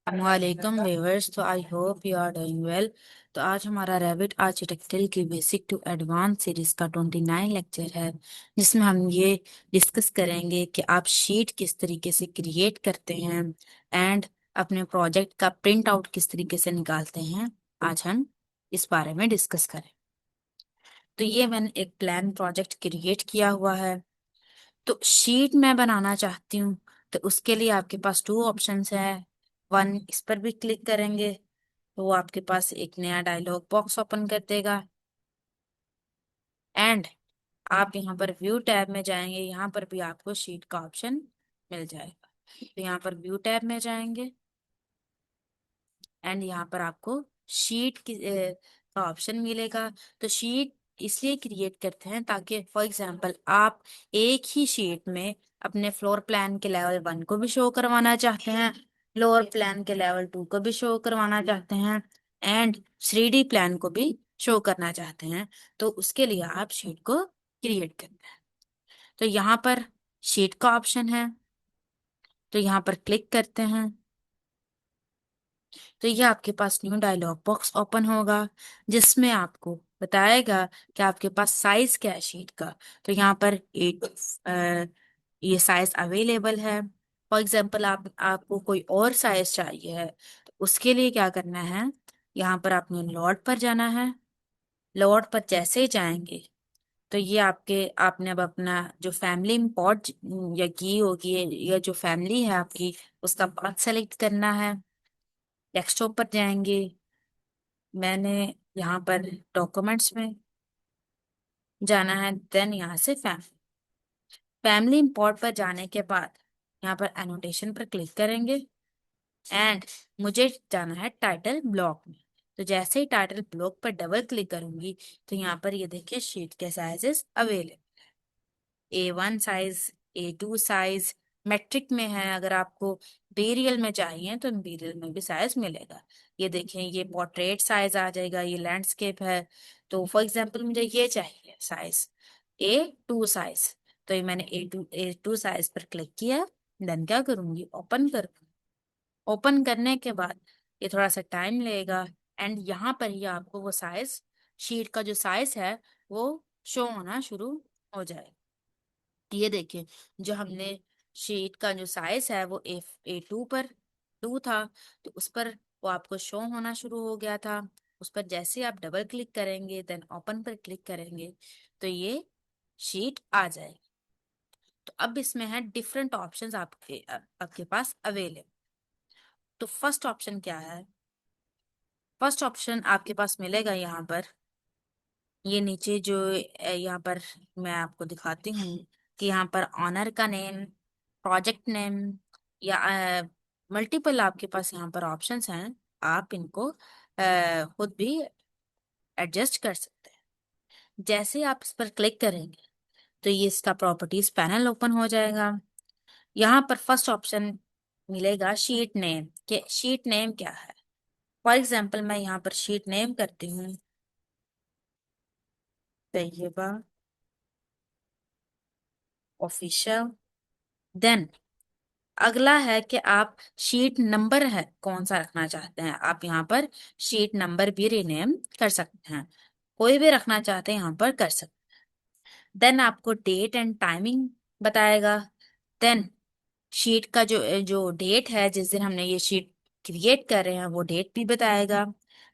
वालेकुम व्यूअर्स। तो I hope you are doing well. तो आज हमारा रैबिट आर्किटेक्चर की बेसिक टू एडवांस सीरीज का 29 लेक्चर है, जिसमें हम ये डिस्कस करेंगे कि आप शीट किस तरीके से क्रिएट करते हैं एंड अपने प्रोजेक्ट का प्रिंट आउट किस तरीके से निकालते हैं। आज हम इस बारे में डिस्कस करें। तो ये मैंने एक प्लान प्रोजेक्ट क्रिएट किया हुआ है। तो शीट मैं बनाना चाहती हूँ, तो उसके लिए आपके पास टू ऑप्शंस है। वन, इस पर भी क्लिक करेंगे तो वो आपके पास एक नया डायलॉग बॉक्स ओपन कर देगा। एंड आप यहाँ पर व्यू टैब में जाएंगे, यहाँ पर भी आपको शीट का ऑप्शन मिल जाएगा। तो यहाँ पर व्यू टैब में जाएंगे एंड यहाँ पर आपको शीट का ऑप्शन मिलेगा। तो शीट इसलिए क्रिएट करते हैं ताकि फॉर एग्जांपल आप एक ही शीट में अपने फ्लोर प्लान के लेवल 1 को भी शो करवाना चाहते हैं, फ्लोर प्लान के लेवल 2 को भी शो करवाना चाहते हैं एंड 3D प्लान को भी शो करना चाहते हैं। तो उसके लिए आप शीट को क्रिएट करते हैं। तो यहाँ पर शीट का ऑप्शन है, तो यहाँ पर क्लिक करते हैं तो ये आपके पास न्यू डायलॉग बॉक्स ओपन होगा, जिसमें आपको बताएगा कि आपके पास साइज क्या है शीट का। तो यहाँ पर एक ये साइज अवेलेबल है। फॉर एग्जांपल आपको कोई और साइज चाहिए है, तो उसके लिए क्या करना है, यहाँ पर आपने लॉट पर जाना है। लॉट पर जैसे ही जाएंगे तो ये आपने अब अपना जो फैमिली इंपोर्ट या की होगी, या जो फैमिली है आपकी, उसका पाथ सेलेक्ट करना है। डेस्कटॉप पर जाएंगे, मैंने यहाँ पर डॉक्यूमेंट्स में जाना है, देन यहाँ से फैमिली इंपोर्ट पर जाने के बाद यहाँ पर एनोटेशन पर क्लिक करेंगे एंड मुझे जाना है टाइटल ब्लॉक में। तो जैसे ही टाइटल ब्लॉक पर डबल क्लिक करूंगी तो यहाँ पर ये देखिए शीट के sizes available, A1 size, A2 size, metric में है। अगर आपको इंपीरियल में चाहिए तो इंपीरियल में भी साइज मिलेगा। ये देखें, ये पोर्ट्रेट साइज आ जाएगा, ये लैंडस्केप है। तो फॉर एग्जांपल मुझे ये चाहिए साइज A2 साइज, तो ये मैंने A2 साइज पर क्लिक किया। देन क्या करूंगी, ओपन कर। ओपन करने के बाद ये थोड़ा सा टाइम लेगा एंड यहाँ पर ही आपको वो साइज, शीट का जो साइज है वो शो होना शुरू हो जाएगा। ये देखिए, जो हमने शीट का जो साइज है वो A2 पर 2 था, तो उस पर वो आपको शो होना शुरू हो गया था। उस पर जैसे आप डबल क्लिक करेंगे, देन ओपन पर क्लिक करेंगे तो ये शीट आ जाएगी। तो अब इसमें है डिफरेंट ऑप्शंस आपके पास अवेलेबल। तो फर्स्ट ऑप्शन क्या है, फर्स्ट ऑप्शन आपके पास मिलेगा यहाँ पर, ये नीचे जो यहाँ पर मैं आपको दिखाती हूँ कि यहाँ पर ऑनर का नेम, प्रोजेक्ट नेम या मल्टीपल आपके पास यहाँ पर ऑप्शंस हैं। आप इनको खुद भी एडजस्ट कर सकते हैं। जैसे ही आप इस पर क्लिक करेंगे तो ये इसका प्रॉपर्टीज पैनल ओपन हो जाएगा। यहाँ पर फर्स्ट ऑप्शन मिलेगा शीट नेम, के शीट नेम क्या है। फॉर एग्जाम्पल मैं यहाँ पर शीट नेम करती हूँ तैयबा ऑफिशियल। देन अगला है कि आप शीट नंबर है कौन सा रखना चाहते हैं। आप यहाँ पर शीट नंबर भी रिनेम कर सकते हैं, कोई भी रखना चाहते हैं यहाँ पर कर सकते हैं। देन आपको डेट एंड टाइमिंग बताएगा। देन शीट का जो जो डेट है जिस दिन हमने ये शीट क्रिएट कर रहे हैं वो डेट भी बताएगा।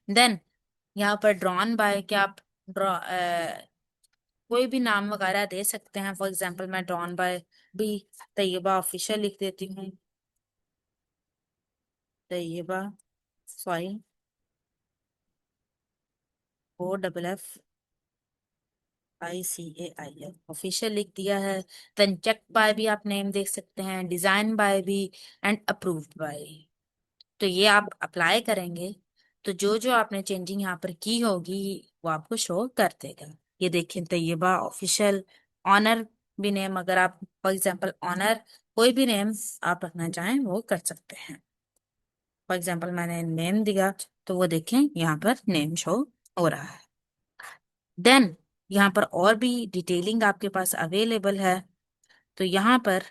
देन यहाँ पर ड्रॉन बाय, क्या आप ड्रॉ कोई भी नाम वगैरह दे सकते हैं। फॉर एग्जांपल मैं ड्रॉन बाय भी तैयबा ऑफिशियल लिख देती हूँ। तैयबा, सॉरी, OFFICAIL ऑफिशियल लिख दिया है। देन चेक बाय भी आप नेम देख सकते हैं, डिजाइन बाय भी एंड अप्रूव्ड बाय। तो ये आप अप्लाई करेंगे तो जो जो आपने चेंजिंग यहाँ पर की होगी वो आपको शो कर देगा। ये देखिए, तैयबा ऑफिशियल। ऑनर भी नेम, अगर आप फॉर एग्जांपल ऑनर कोई भी नेम आप रखना चाहें वो कर सकते हैं। फॉर एग्जांपल मैंने नेम दिया तो वो देखें यहाँ पर नेम शो हो रहा है। देन यहाँ पर और भी डिटेलिंग आपके पास अवेलेबल है। तो यहाँ पर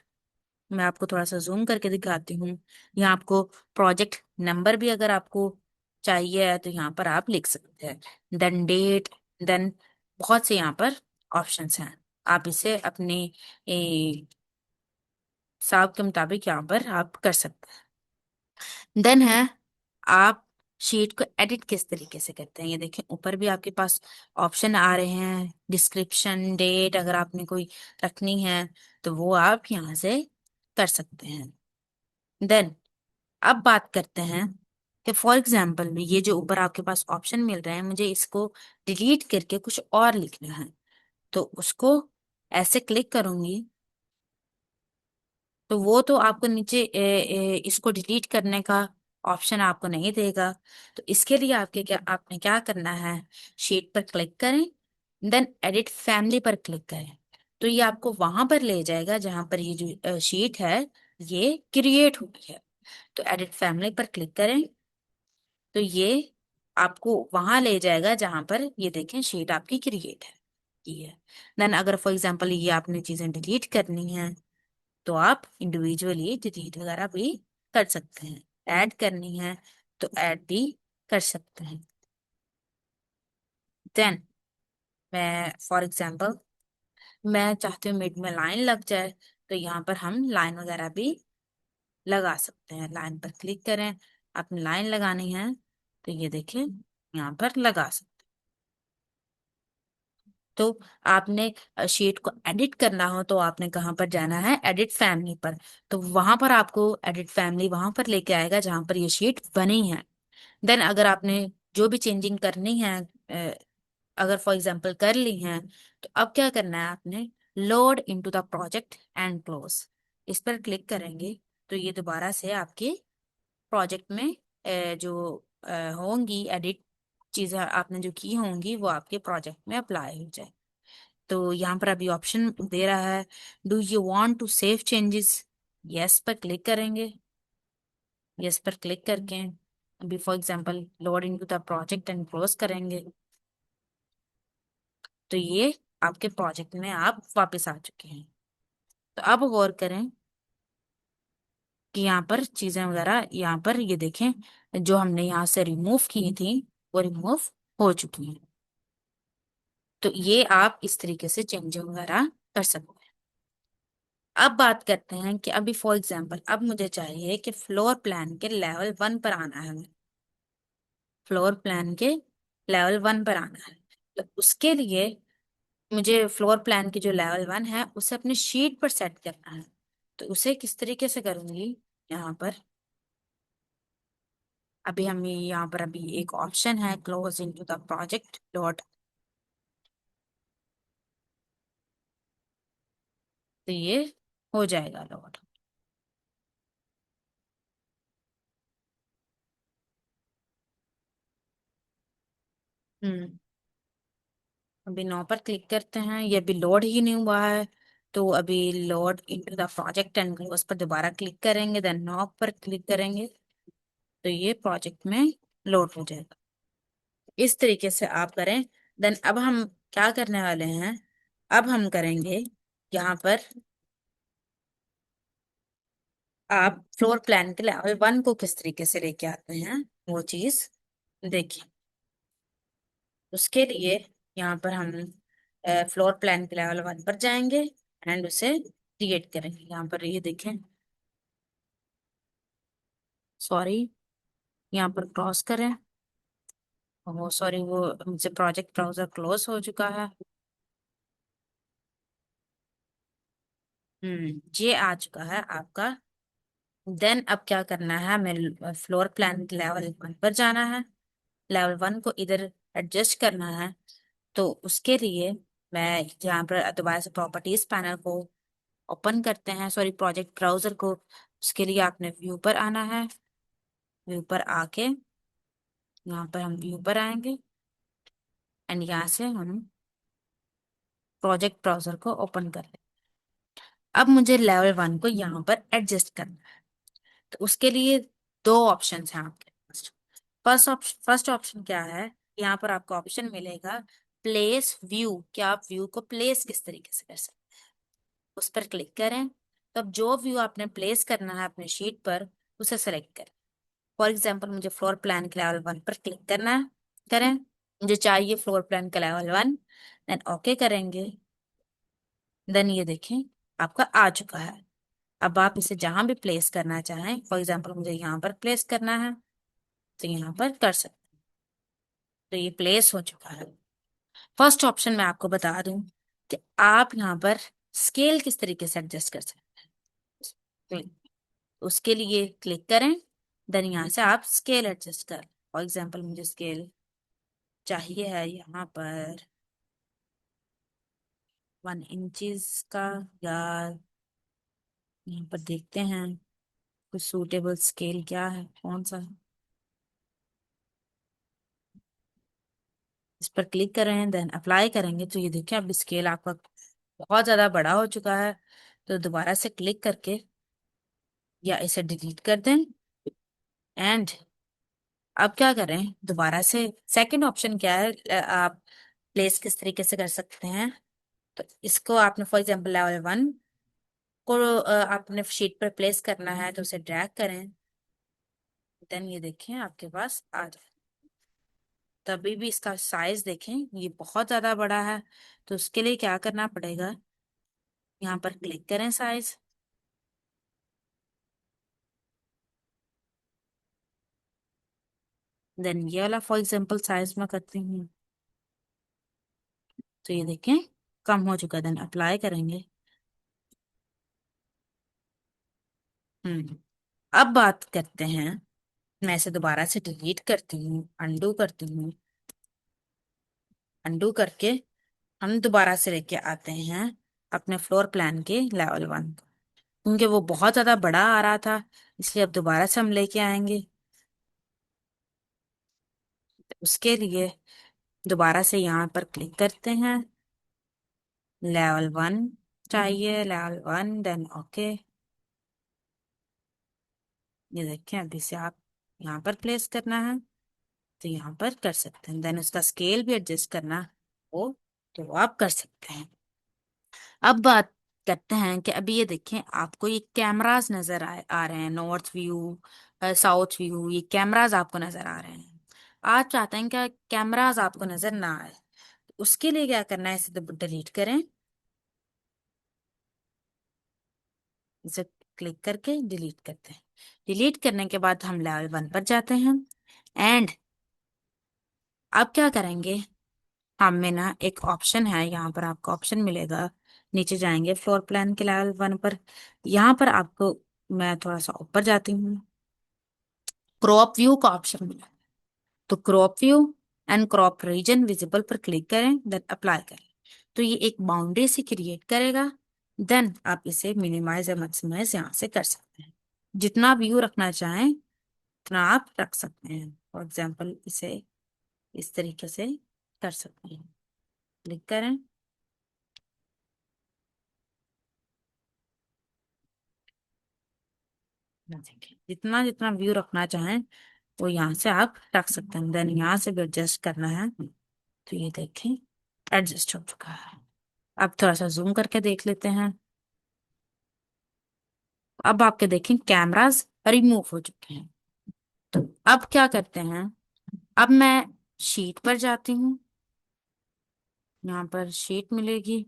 मैं आपको थोड़ा सा जूम करके दिखाती हूँ। यहाँ आपको प्रोजेक्ट नंबर भी अगर आपको चाहिए तो यहाँ पर आप लिख सकते हैं, देन डेट, देन बहुत से यहाँ पर ऑप्शंस हैं। आप इसे अपने हिसाब के मुताबिक यहाँ पर आप कर सकते हैं। देन है, आप शीट को एडिट किस तरीके से करते हैं। ये देखें, ऊपर भी आपके पास ऑप्शन आ रहे हैं, डिस्क्रिप्शन, डेट अगर आपने कोई रखनी है तो वो आप यहाँ से कर सकते हैं। देन अब बात करते हैं कि फॉर एग्जाम्पल में ये जो ऊपर आपके पास ऑप्शन मिल रहे हैं, मुझे इसको डिलीट करके कुछ और लिखना है, तो उसको ऐसे क्लिक करूंगी तो वो तो आपको नीचे इसको डिलीट करने का ऑप्शन आपको नहीं देगा। तो इसके लिए आपने क्या करना है, शीट पर क्लिक करें, देन एडिट फैमिली पर क्लिक करें। तो ये आपको वहां पर ले जाएगा जहां पर ये जो शीट है ये क्रिएट हुई है। तो एडिट फैमिली पर क्लिक करें तो ये आपको वहां ले जाएगा जहां पर ये देखें शीट आपकी क्रिएट है, ये है। देन अगर फॉर एग्जांपल ये आपने चीजें डिलीट करनी है तो आप इंडिविजुअली डिलीट वगैरह भी कर सकते हैं। ऐड करनी है तो ऐड भी कर सकते हैं। देन मैं फॉर एग्जांपल मैं चाहती हूँ मिड में लाइन लग जाए, तो यहाँ पर हम लाइन वगैरह भी लगा सकते हैं। लाइन पर क्लिक करें, आपने लाइन लगानी है तो ये देखें यहाँ पर लगा सकते। तो आपने शीट को एडिट करना हो तो आपने कहाँ पर जाना है, एडिट फैमिली पर। तो वहां पर आपको एडिट फैमिली वहां पर लेके आएगा जहां पर ये शीट बनी है। देन अगर आपने जो भी चेंजिंग करनी है, अगर फॉर एग्जांपल कर ली है, तो अब क्या करना है आपने, load into the project and close, इस पर क्लिक करेंगे तो ये दोबारा से आपके प्रोजेक्ट में जो होंगी एडिट चीजें आपने जो की होंगी वो आपके प्रोजेक्ट में अप्लाई हो जाए। तो यहाँ पर अभी ऑप्शन दे रहा है, do you want to save changes, yes पर क्लिक करेंगे। यस पर क्लिक करके अभी for example load into the project and close करेंगे तो ये आपके प्रोजेक्ट में आप वापस आ चुके हैं। तो अब गौर करें कि यहाँ पर चीजें वगैरह यहाँ पर ये देखें जो हमने यहाँ से रिमूव की थी वो रिमूव हो चुकी हैं। तो ये आप इस तरीके से चेंजिंग वगैरह कर सकते हैं। अब बात करते हैं कि अभी फॉर एग्जांपल अब मुझे चाहिए कि फ्लोर प्लान के लेवल 1 पर आना है, फ्लोर प्लान के लेवल 1 पर आना है। तो उसके लिए मुझे फ्लोर प्लान की जो लेवल 1 है उसे अपनी शीट पर सेट करना है। तो उसे किस तरीके से करूंगी, यहाँ पर अभी हम यहाँ पर अभी एक ऑप्शन है close into the project dot, तो ये हो जाएगा लोड। हम्म, अभी 9 पर क्लिक करते हैं, ये अभी लोड ही नहीं हुआ है। तो अभी load into the project and उस पर दोबारा क्लिक करेंगे, देन 9 पर क्लिक करेंगे तो ये प्रोजेक्ट में लोड हो जाएगा। इस तरीके से आप करें। देन अब हम क्या करने वाले हैं, अब हम करेंगे यहाँ पर आप फ्लोर प्लान के लेवल 1 को किस तरीके से लेके आते हैं वो चीज देखिए। उसके लिए यहाँ पर हम फ्लोर प्लान के लेवल 1 पर जाएंगे एंड उसे क्रिएट करेंगे। यहाँ पर ये देखें, सॉरी यहाँ पर क्रॉस करें, वो सॉरी वो मुझे प्रोजेक्ट ब्राउजर क्लोज हो चुका है। ये आ चुका है आपका। देन अब क्या करना है, हमें फ्लोर प्लान के लेवल 1 पर जाना है, लेवल 1 को इधर एडजस्ट करना है। तो उसके लिए मैं यहाँ पर दोबारा से प्रॉपर्टीज पैनल को ओपन करते हैं, सॉरी प्रोजेक्ट ब्राउजर को। उसके लिए आपने व्यू पर आना है, व्यू पर आके यहाँ पर हम व्यू पर आएंगे एंड यहाँ से हम प्रोजेक्ट ब्राउजर को ओपन कर लें। अब मुझे लेवल 1 को यहाँ पर एडजस्ट करना है। तो उसके लिए दो ऑप्शन हैं आपके पास। फर्स्ट ऑप्शन क्या है, यहाँ पर आपको ऑप्शन मिलेगा प्लेस व्यू, कि आप व्यू को प्लेस किस तरीके से कर सकते हैं, उस पर क्लिक करें। तो अब जो व्यू आपने प्लेस करना है अपने शीट पर, उसे सेलेक्ट करें। फॉर एग्जाम्पल मुझे फ्लोर प्लान के लेवल 1 पर क्लिक करना है, करें। मुझे चाहिए फ्लोर प्लान का लेवल 1, देन ओके करेंगे। देन ये देखें, आपका आ चुका है। अब आप इसे जहां भी प्लेस करना चाहें, फॉर एग्जाम्पल मुझे यहाँ पर प्लेस करना है, तो यहाँ पर कर सकते हैं। तो ये प्लेस हो चुका है। फर्स्ट ऑप्शन मैं आपको बता दूं कि आप यहाँ पर स्केल किस तरीके से एडजस्ट कर सकते हैं। तो उसके लिए क्लिक करें, देन यहाँ से आप स्केल एडजस्ट कर। फॉर एग्जाम्पल मुझे स्केल चाहिए है यहाँ पर 1 इंचज का, या यहाँ पर देखते हैं कुछ सूटेबल स्केल क्या है, कौन सा है। इस पर क्लिक कर रहे हैं, देन अप्लाई करेंगे, तो ये देखिए अब स्केल आपका बहुत ज्यादा बड़ा हो चुका है। तो दोबारा से क्लिक करके या इसे डिलीट कर दें। एंड अब क्या करें, दोबारा से सेकंड ऑप्शन क्या है, आप प्लेस किस तरीके से कर सकते हैं। तो इसको आपने फॉर एग्जांपल लेवल 1 को आपने शीट पर प्लेस करना है, तो उसे ड्रैग करें। देन ये देखें आपके पास आ जाए। तभी भी इसका साइज देखें, ये बहुत ज्यादा बड़ा है। तो उसके लिए क्या करना पड़ेगा, यहाँ पर क्लिक करें साइज। देन ये वाला फॉर एग्जांपल साइज में करती हूँ, तो ये देखें कम हो चुका है। देन अप्लाई करेंगे। हम्म अब बात करते हैं, मैं इसे दोबारा से डिलीट करती हूँ, अंडू करती हूँ। अंडू करके हम दोबारा से लेके आते हैं अपने फ्लोर प्लान के लेवल 1, क्योंकि वो बहुत ज्यादा बड़ा आ रहा था, इसलिए अब दोबारा से हम लेके आएंगे। उसके लिए दोबारा से यहाँ पर क्लिक करते हैं, लेवल 1 चाहिए, लेवल 1, देन ओके। ये देखें अभी से आप यहाँ पर प्लेस करना है, तो यहाँ पर कर सकते हैं। देन उसका स्केल भी एडजस्ट करना हो, तो वो आप कर सकते हैं। अब बात करते हैं कि अभी ये देखें आपको ये कैमरास नजर आ रहे हैं, नॉर्थ व्यू, साउथ व्यू, ये कैमरास आपको नजर आ रहे हैं। आप चाहते हैं कि कैमरास आपको नजर ना आए, उसके लिए क्या करना है, इसे डिलीट करें। इसे क्लिक करके डिलीट करते हैं। डिलीट करने के बाद हम लेवल 1 पर जाते हैं। एंड अब क्या करेंगे, हमें ना एक ऑप्शन है, यहाँ पर आपको ऑप्शन मिलेगा। नीचे जाएंगे फ्लोर प्लान के लेवल 1 पर, यहाँ पर आपको, मैं थोड़ा सा ऊपर जाती हूँ, क्रॉप व्यू का ऑप्शन मिला। तो crop view and crop region visible पर क्लिक करें, देन अप्लाई करें। तो ये एक बाउंड्री से क्रिएट करेगा। देन आप इसे मिनिमाइज या मैक्सिमाइज यहाँ से कर सकते हैं। जितना व्यू रखना चाहें उतना आप रख सकते हैं। फॉर एग्जाम्पल इसे इस तरीके से कर सकते हैं। क्लिक करें। देखिए जितना जितना व्यू रखना चाहें वो यहाँ से आप रख सकते हैं। देन यहाँ से भी एडजस्ट करना है, तो ये देखें एडजस्ट हो चुका है। अब थोड़ा सा जूम करके देख लेते हैं। अब आपके देखें कैमरास रिमूव हो चुके हैं। तो अब क्या करते हैं, अब मैं शीट पर जाती हूँ, यहाँ पर शीट मिलेगी,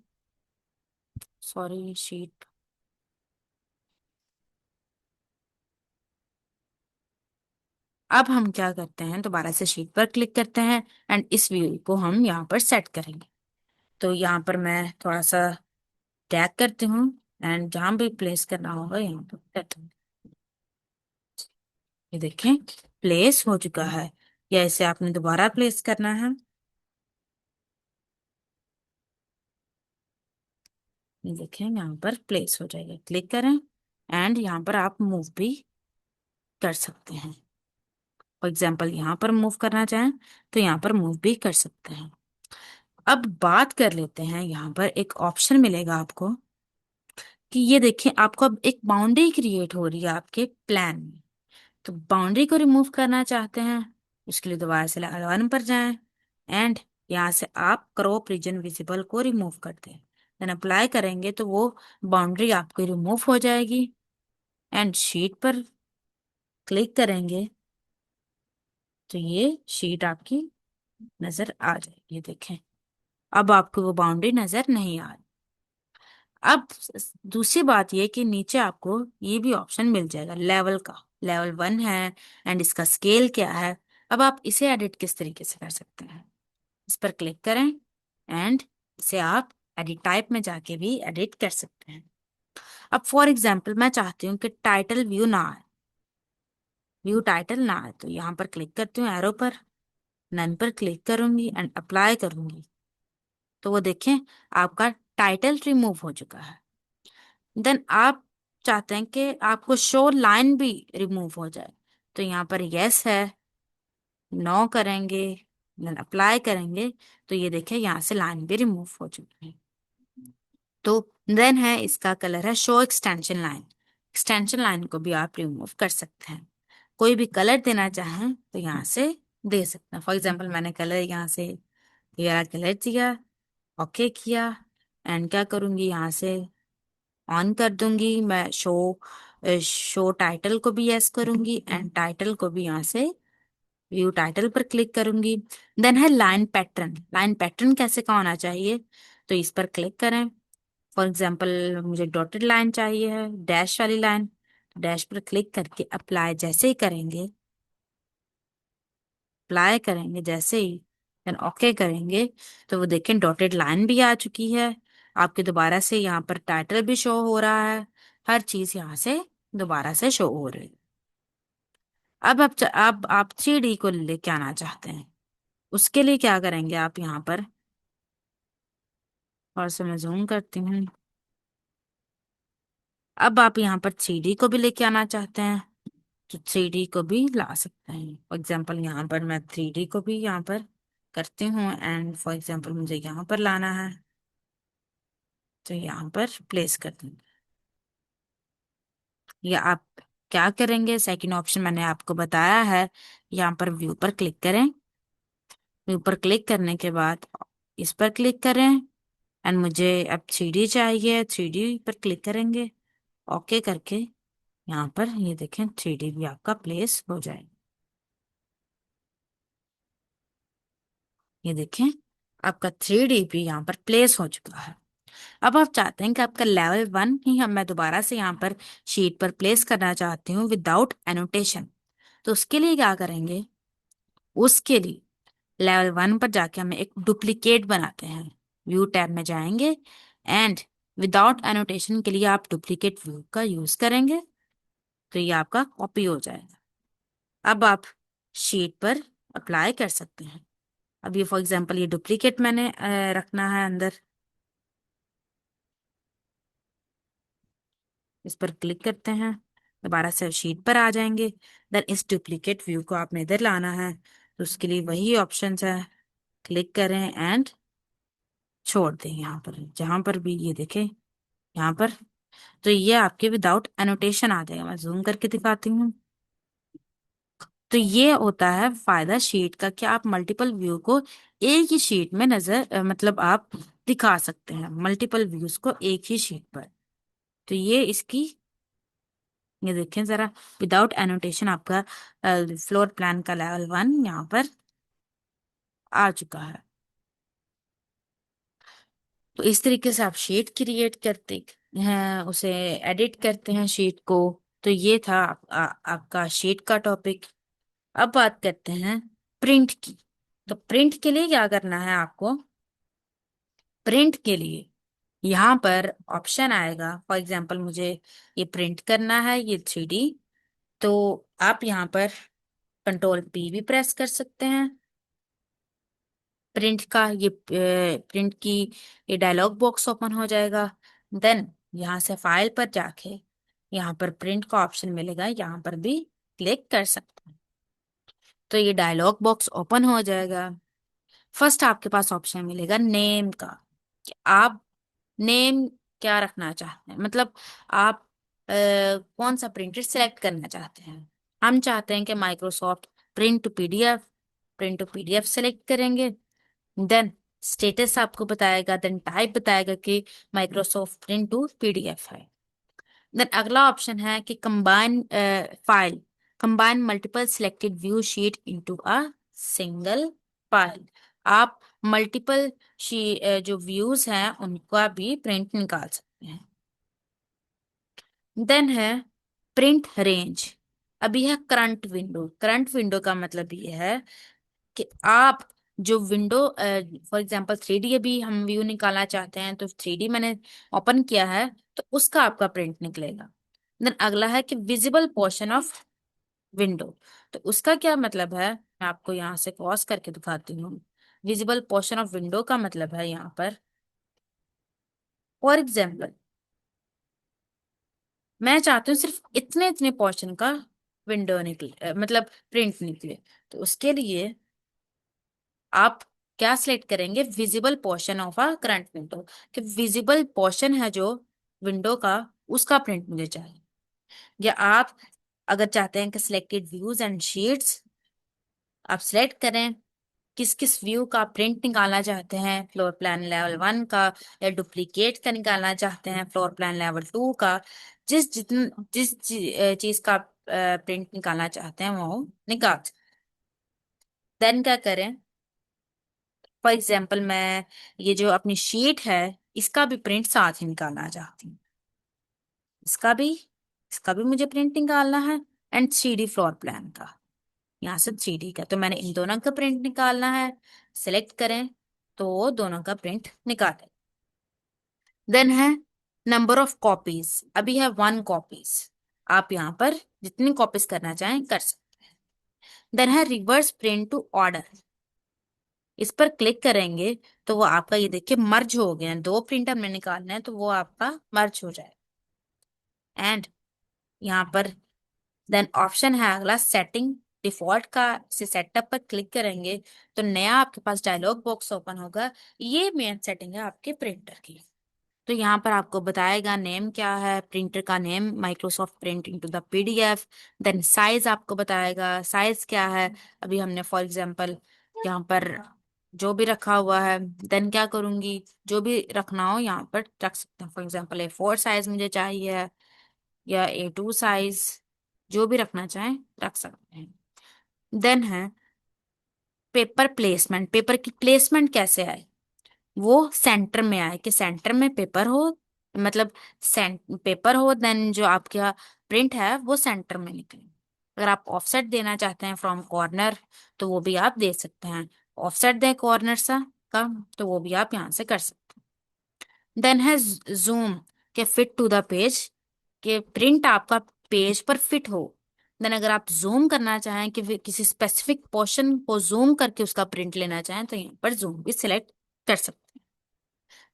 सॉरी शीट। अब हम क्या करते हैं, दोबारा से शीट पर क्लिक करते हैं एंड इस व्यू को हम यहाँ पर सेट करेंगे। तो यहाँ पर मैं थोड़ा सा टैग करती हूँ एंड जहां भी प्लेस करना होगा यहाँ पर करती हूँ। ये देखें प्लेस हो चुका है, या इसे आपने दोबारा प्लेस करना है। ये देखें यहाँ पर प्लेस हो जाएगा, क्लिक करें। एंड यहाँ पर आप मूव भी कर सकते हैं। फॉर एग्जाम्पल यहाँ पर मूव करना चाहें तो यहाँ पर मूव भी कर सकते हैं। अब बात कर लेते हैं, यहाँ पर एक ऑप्शन मिलेगा आपको कि ये देखिए आपको अब एक बाउंड्री क्रिएट हो रही है आपके प्लान में। तो बाउंड्री को रिमूव करना चाहते हैं, उसके लिए दोबारा से लेवल 1 पर जाएं एंड यहाँ से आप क्रॉप रीजन विजिबल को रिमूव कर दें। देन अप्लाई करेंगे तो वो बाउंड्री आपकी रिमूव हो जाएगी। एंड शीट पर क्लिक करेंगे तो ये शीट आपकी नजर आ जाएगी। ये देखें, अब आपको वो बाउंड्री नजर नहीं आ रही। अब दूसरी बात ये कि नीचे आपको ये भी ऑप्शन मिल जाएगा लेवल का, लेवल 1 है एंड इसका स्केल क्या है। अब आप इसे एडिट किस तरीके से कर सकते हैं, इस पर क्लिक करें एंड इसे आप एडिट टाइप में जाके भी एडिट कर सकते हैं। अब फॉर एग्जाम्पल मैं चाहती हूँ कि टाइटल व्यू ना आए, व्यू टाइटल ना आए, तो यहाँ पर क्लिक करती हूँ एरो पर, नन पर क्लिक करूंगी एंड अप्लाई करूंगी तो वो देखें आपका टाइटल रिमूव हो चुका है। देन आप चाहते हैं कि आपको शो लाइन भी रिमूव हो जाए, तो यहाँ पर यस है, नो करेंगे, देन अप्लाई करेंगे तो ये देखिए यहाँ से लाइन भी रिमूव हो चुकी है। तो देन है इसका कलर है show extension line, extension line को भी आप रिमूव कर सकते हैं। कोई भी कलर देना चाहें तो यहाँ से दे सकते हैं। फॉर एग्जाम्पल मैंने कलर यहाँ से ये कलर दिया, ओके किया एंड क्या करूंगी यहाँ से ऑन कर दूंगी मैं शो टाइटल को भी यस करूंगी एंड टाइटल को भी यहाँ से व्यू टाइटल पर क्लिक करूंगी। देन है लाइन पैटर्न, लाइन पैटर्न कैसे का होना चाहिए, तो इस पर क्लिक करें। फॉर एग्जाम्पल मुझे डॉटेड लाइन चाहिए है, डैश वाली लाइन, डैश पर क्लिक करके अप्लाई जैसे ही करेंगे, अप्लाई करेंगे जैसे ही देन ओके करेंगे तो वो देखें डॉटेड लाइन भी आ चुकी है। आपके दोबारा से यहाँ पर टाइटल भी शो हो रहा है, हर चीज यहाँ से दोबारा से शो हो रही है। अब आप 3D को लेके आना चाहते हैं, उसके लिए क्या करेंगे आप यहाँ पर, और से मैं जूम करती हूँ। अब आप यहाँ पर 3D को भी लेके आना चाहते हैं तो 3D को भी ला सकते हैं। फॉर एग्जाम्पल यहाँ पर मैं 3D को भी यहाँ पर करती हूँ एंड फॉर एग्जाम्पल मुझे यहाँ पर लाना है तो यहाँ पर प्लेस कर देंगे। या आप क्या करेंगे, सेकंड ऑप्शन मैंने आपको बताया है, यहाँ पर व्यू पर क्लिक करें, व्यू पर क्लिक करने के बाद इस पर क्लिक करें एंड मुझे अब 3D चाहिए, 3D पर क्लिक करेंगे, ओके करके यहाँ पर ये देखें 3D भी आपका प्लेस हो जाएगा। ये देखें आपका 3D भी यहाँ पर प्लेस हो चुका है। अब आप चाहते हैं कि आपका लेवल 1 ही हम मैं दोबारा से यहाँ पर शीट पर प्लेस करना चाहती हूँ विदाउट एनोटेशन, तो उसके लिए क्या करेंगे, उसके लिए लेवल 1 पर जाके हमें एक डुप्लीकेट बनाते हैं। व्यू टैब में जाएंगे एंड विदाउट एनोटेशन के लिए आप डुप्लीकेट व्यू का यूज करेंगे तो ये आपका कॉपी हो जाएगा। अब आप शीट पर अप्लाई कर सकते हैं। अब ये फॉर एग्जांपल ये डुप्लीकेट मैंने रखना है अंदर, इस पर क्लिक करते हैं, दोबारा से शीट पर आ जाएंगे। देन इस डुप्लीकेट व्यू को आपने इधर लाना है तो उसके लिए वही ऑप्शंस है, क्लिक करें एंड छोड़ दें यहाँ पर, जहां पर भी ये देखें यहाँ पर, तो ये आपके विदाउट एनोटेशन आ जाएगा। मैं जूम करके दिखाती हूँ। तो ये होता है फायदा शीट का कि आप मल्टीपल व्यू को एक ही शीट में नजर मतलब आप दिखा सकते हैं मल्टीपल व्यूज को एक ही शीट पर। तो ये इसकी, ये देखें जरा, विदाउट एनोटेशन आपका फ्लोर प्लान का लेवल 1 यहाँ पर आ चुका है। तो इस तरीके से आप शीट क्रिएट करते हैं, उसे एडिट करते हैं शीट को। तो ये था आपका शीट का टॉपिक। अब बात करते हैं प्रिंट की। तो प्रिंट के लिए क्या करना है आपको, प्रिंट के लिए यहाँ पर ऑप्शन आएगा। फॉर एग्जांपल मुझे ये प्रिंट करना है ये 3D, तो आप यहाँ पर कंट्रोल P भी प्रेस कर सकते हैं। प्रिंट का ये प्रिंट की ये डायलॉग बॉक्स ओपन हो जाएगा। देन यहाँ से फाइल पर जाके यहाँ पर प्रिंट का ऑप्शन मिलेगा, यहाँ पर भी क्लिक कर सकते हैं तो ये डायलॉग बॉक्स ओपन हो जाएगा। फर्स्ट आपके पास ऑप्शन मिलेगा नेम का, कि आप नेम क्या रखना चाहते हैं, मतलब आप कौन सा प्रिंटर सेलेक्ट करना चाहते हैं। हम चाहते हैं कि Microsoft print to PDF, print to PDF select करेंगे। देन स्टेटस आपको बताएगा, देन टाइप बताएगा कि माइक्रोसॉफ्ट प्रिंट टू पीडीएफ है। देन अगला ऑप्शन है कि combine file, combine multiple selected view sheet into a single file. आप मल्टीपल जो व्यूज हैं उनका भी प्रिंट निकाल सकते हैं। देन है प्रिंट रेंज। अभी है करंट विंडो। करंट विंडो का मतलब ये है कि आप जो विंडो, फॉर एग्जांपल 3D अभी हम व्यू निकालना चाहते हैं, तो 3D मैंने ओपन किया है तो उसका आपका प्रिंट निकलेगा। देन अगला है कि विजिबल पोर्शन ऑफ विंडो। तो उसका क्या मतलब है, मैं आपको यहाँ से क्रॉस करके दिखाती हूँ। विजिबल पोर्शन ऑफ विंडो का मतलब है यहाँ पर, फॉर एग्जाम्पल मैं चाहती हूँ सिर्फ इतने इतने पोर्शन का विंडो निकले, मतलब प्रिंट निकले। तो उसके लिए आप क्या सिलेक्ट करेंगे, visible portion of a current window, कि विजिबल पोर्शन है जो विंडो का, उसका प्रिंट मुझे चाहिए। या आप अगर चाहते हैं कि सिलेक्टेड व्यूज एंड शीट्स, आप सिलेक्ट करें किस किस व्यू का प्रिंट निकालना चाहते हैं, फ्लोर प्लान लेवल 1 का, या डुप्लीकेट का निकालना चाहते हैं फ्लोर प्लान लेवल 2 का। जिस चीज का प्रिंट निकालना चाहते हैं वो निकाल। देन क्या करें, फॉर एग्जाम्पल मैं ये जो अपनी शीट है इसका भी प्रिंट साथ ही निकालना चाहती हूँ। इसका भी इसका भी मुझे प्रिंट निकालना है, एंड 3D फ्लोर प्लान का, यहाँ से 3D का। तो मैंने इन दोनों का प्रिंट निकालना है, सिलेक्ट करें तो दोनों का प्रिंट निकालें। देन है नंबर ऑफ कॉपीज। अभी है 1 कॉपीज। आप यहाँ पर जितनी कॉपीज करना चाहें कर सकते हैं। देन है रिवर्स प्रिंट टू ऑर्डर। इस पर क्लिक करेंगे तो वो आपका, ये देखिए मर्ज हो गया, दो प्रिंट हमने निकालना है तो वो आपका मर्ज हो जाए। एंड यहाँ पर देन ऑप्शन है अगला सेटिंग डिफॉल्ट का, से सेटअप पर क्लिक करेंगे तो नया आपके पास डायलॉग बॉक्स ओपन होगा। ये मेन सेटिंग है आपके प्रिंटर की। तो यहाँ पर आपको बताएगा नेम क्या है, प्रिंटर का name Microsoft print into the PDF. Then size आपको बताएगा, साइज क्या है। अभी हमने फॉर एग्जांपल यहाँ पर जो भी रखा हुआ है, देन क्या करूंगी, जो भी रखना हो यहाँ पर रख सकते हैं। फॉर एग्जांपल A4 साइज मुझे चाहिए, या A2 साइज, जो भी रखना चाहें रख सकते हैं। देन है पेपर प्लेसमेंट। पेपर की प्लेसमेंट कैसे आए, वो सेंटर में आए, कि सेंटर में पेपर हो, मतलब पेपर हो, देन जो आपका प्रिंट है वो सेंटर में निकले। अगर आप ऑफसेट देना चाहते हैं फ्रॉम कॉर्नर तो वो भी आप दे सकते हैं, ऑफसेट दें कॉर्नर सा का, तो वो भी आप यहाँ से कर सकते हैं। देन है जूम, के फिट टू द पेज, के प्रिंट आपका पेज पर फिट हो। देन अगर आप जूम करना चाहें कि किसी स्पेसिफिक पोर्शन को जूम करके उसका प्रिंट लेना चाहें तो यहाँ पर जूम भी सिलेक्ट कर सकते हैं।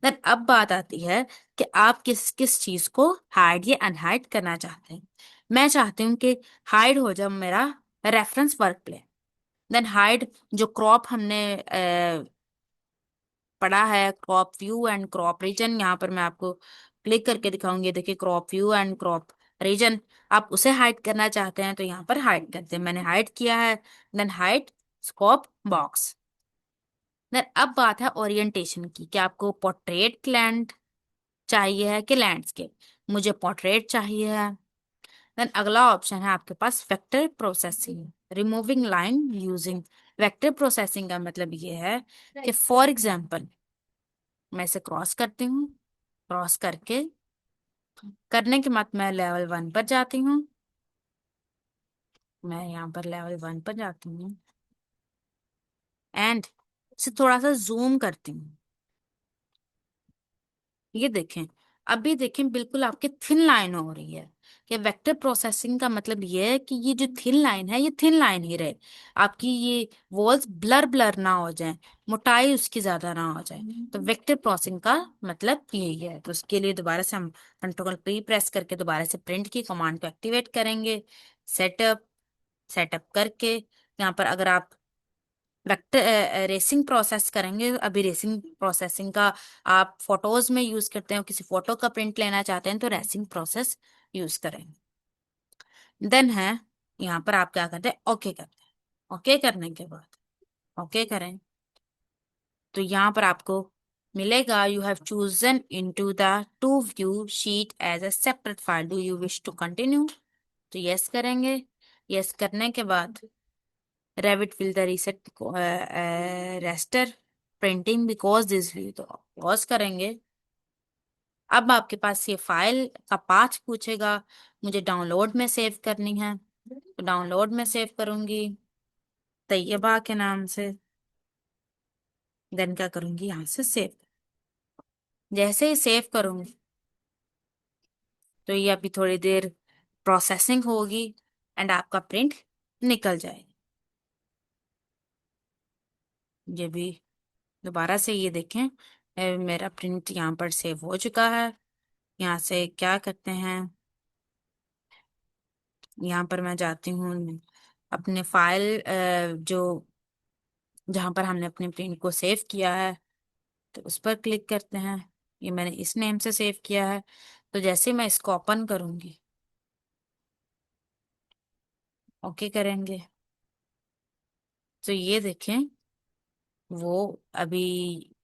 देन अब बात आती है कि आप किस किस चीज को हाइड या अनहाइड करना चाहते हैं। मैं चाहती हूँ कि हाइड हो जाए मेरा reference work plane. Then hide जो क्रॉप हमने पढ़ा है, crop view and crop region, यहाँ पर मैं आपको क्लिक करके दिखाऊंगी। देखिए crop view and crop region, आप उसे हाइड करना चाहते हैं तो यहाँ पर हाइड करते हैं, मैंने हाइड किया है। Then hide scope box. Then अब बात है ओरिएंटेशन की, कि आपको पोर्ट्रेट लैंड चाहिए है कि लैंडस्केप। मुझे पोर्ट्रेट चाहिए है। देन अगला ऑप्शन है आपके पास vector processing, removing line using. Vector processing का मतलब ये है कि फॉर एग्जाम्पल मैं इसे क्रॉस करती हूँ, क्रॉस करके करने के बाद मैं लेवल 1 पर जाती हूँ। मैं यहाँ पर लेवल 1 पर जाती हूँ एंड इसे थोड़ा सा जूम करती हूँ। ये देखें, अभी देखें बिल्कुल आपकी थिन लाइन हो रही है। कि वेक्टर प्रोसेसिंग का मतलब ये है कि ये जो थिन लाइन है ये थिन लाइन ही रहे, आपकी ये वॉल्स ब्लर ब्लर ना हो जाए, मोटाई उसकी ज्यादा ना हो जाए। तो वेक्टर प्रोसेसिंग का मतलब यही है। तो उसके लिए दोबारा से हम कंट्रोल P प्रेस करके दोबारा से प्रिंट की कमांड को एक्टिवेट करेंगे। सेटअप, सेटअप करके यहाँ पर अगर आप वेक्टर रेसिंग प्रोसेस करेंगे, अभी रेसिंग प्रोसेसिंग का आप फोटोज में यूज करते हैं, किसी फोटो का प्रिंट लेना चाहते हैं तो रेसिंग प्रोसेस यूज करेंगे। देन है यहाँ पर आप क्या करते हैं, ओके करते हैं। ओके करने के बाद ओके करें। तो यहाँ पर आपको मिलेगा, you have chosen into the to view sheet as a separate file, do you wish to continue? तो यस करेंगे। यस करने के बाद Revit will the reset restore printing because this view, तो पॉज करेंगे। अब आपके पास ये फाइल का पाथ पूछेगा, मुझे डाउनलोड में सेव करनी है, तो डाउनलोड में सेव करूंगी तैयबा के नाम से। देन क्या करूंगी, यहाँ से सेव। जैसे ही सेव करूंगी तो ये अभी थोड़ी देर प्रोसेसिंग होगी एंड आपका प्रिंट निकल जाएगा। ये भी दोबारा से ये देखें, मेरा प्रिंट यहाँ पर सेव हो चुका है। यहाँ से क्या करते हैं, यहाँ पर मैं जाती हूँ अपने फाइल जो जहाँ पर हमने अपने प्रिंट को सेव किया है, तो उस पर क्लिक करते हैं। ये मैंने इस नेम से सेव किया है। तो जैसे मैं इसको ओपन करूंगी, ओके करेंगे, तो ये देखें वो अभी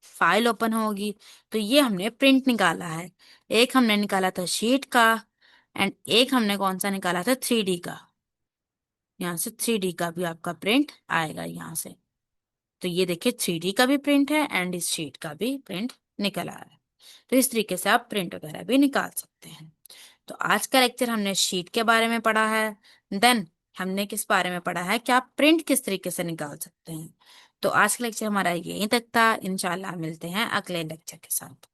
फाइल ओपन होगी। तो ये हमने प्रिंट निकाला है, एक हमने निकाला था शीट का एंड एक हमने कौन सा निकाला था, 3D का। यहाँ से 3D का भी आपका प्रिंट आएगा यहाँ से। तो ये देखिए 3D का भी प्रिंट है एंड इस शीट का भी प्रिंट निकल आ रहा है। तो इस तरीके से आप प्रिंट वगैरह भी निकाल सकते हैं। तो आज का लेक्चर हमने शीट के बारे में पढ़ा है। देन हमने किस बारे में पढ़ा है कि आप प्रिंट किस तरीके से निकाल सकते हैं। तो आज का लेक्चर हमारा यहीं तक था। इंशाल्लाह मिलते हैं अगले लेक्चर के साथ।